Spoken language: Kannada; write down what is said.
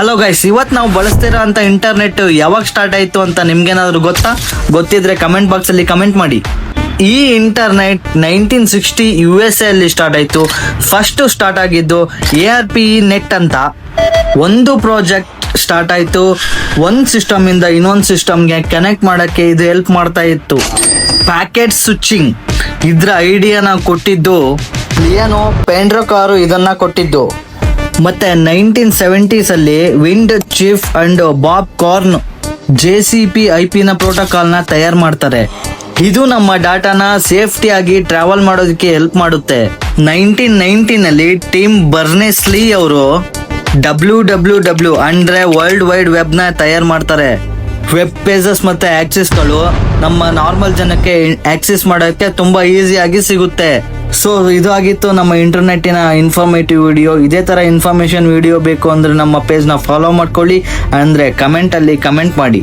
ಹಲೋ ಗೈಸ್, ಇವತ್ತು ನಾವು ಬಳಸ್ತಿರೋ ಅಂತ ಇಂಟರ್ನೆಟ್ ಯಾವಾಗ ಸ್ಟಾರ್ಟ್ ಆಯಿತು ಅಂತ ನಿಮ್ಗೇನಾದ್ರು ಗೊತ್ತಿದ್ರೆ ಕಮೆಂಟ್ ಬಾಕ್ಸಲ್ಲಿ ಕಮೆಂಟ್ ಮಾಡಿ. ಈ ಇಂಟರ್ನೆಟ್ 1960 USA ಅಲ್ಲಿ ಸ್ಟಾರ್ಟ್ ಆಯಿತು. ಫಸ್ಟ್ ಸ್ಟಾರ್ಟ್ ಆಗಿದ್ದು ARP ನೆಟ್ ಅಂತ ಒಂದು ಪ್ರಾಜೆಕ್ಟ್ ಸ್ಟಾರ್ಟ್ ಆಯಿತು. ಒಂದು ಸಿಸ್ಟಮ್ ಇಂದ ಇನ್ನೊಂದು ಸಿಸ್ಟಮ್ಗೆ ಕನೆಕ್ಟ್ ಮಾಡೋಕ್ಕೆ ಇದು ಹೆಲ್ಪ್ ಮಾಡ್ತಾ ಇತ್ತು. ಪ್ಯಾಕೆಟ್ ಸ್ವಿಚಿಂಗ್ ಇದ್ರ ಐಡಿಯಾನ ಕೊಟ್ಟಿದ್ದು ಲಿಯಾನೋ ಪೆಂಡ್ರೋಕಾರು ಇದನ್ನ ಕೊಟ್ಟಿದ್ದು. ಮತ್ತೆ 1970s ಅಲ್ಲಿ wind chief and Bob corn JCP IP ನ ಪ್ರೋಟೋಕಾಲ್ ನ ತಯಾರು ಮಾಡ್ತಾರೆ. ಇದು ನಮ್ಮ ಡಾಟಾನ ಸೇಫ್ಟಿ ಆಗಿ ಟ್ರಾವೆಲ್ ಮಾಡೋದಕ್ಕೆ ಹೆಲ್ಪ್ ಮಾಡುತ್ತೆ. 1990 ನಲ್ಲಿ ಟಿಮ್ ಬರ್ನೆಸ್-ಲೀ ಅವರು WWW ಅಂದ್ರೆ ವರ್ಲ್ಡ್ ವೈಡ್ ವೆಬ್ ನ ತಯಾರು ಮಾಡ್ತಾರೆ. ವೆಬ್ ಪೇಜಸ್ ಮತ್ತೆ ಆಕ್ಸೆಸ್ಗಳು ನಮ್ಮ ನಾರ್ಮಲ್ ಜನಕ್ಕೆ ಆಕ್ಸೆಸ್ ಮಾಡೋಕ್ಕೆ ತುಂಬಾ ಈಸಿಯಾಗಿ ಸಿಗುತ್ತೆ. ಸೊ ಇದು ಆಗಿತ್ತು ನಮ್ಮ ಇಂಟರ್ನೆಟ್ಟಿನ ಇನ್ಫಾರ್ಮೇಟಿವ್ ವಿಡಿಯೋ. ಇದೇ ತರ ಇನ್ಫಾರ್ಮೇಶನ್ ವಿಡಿಯೋ ಬೇಕು ಅಂದ್ರೆ ನಮ್ಮ ಪೇಜ್ನ ಫಾಲೋ ಮಾಡ್ಕೊಳ್ಳಿ, ಅಂದ್ರೆ ಕಮೆಂಟ್ ಅಲ್ಲಿ ಕಮೆಂಟ್ ಮಾಡಿ.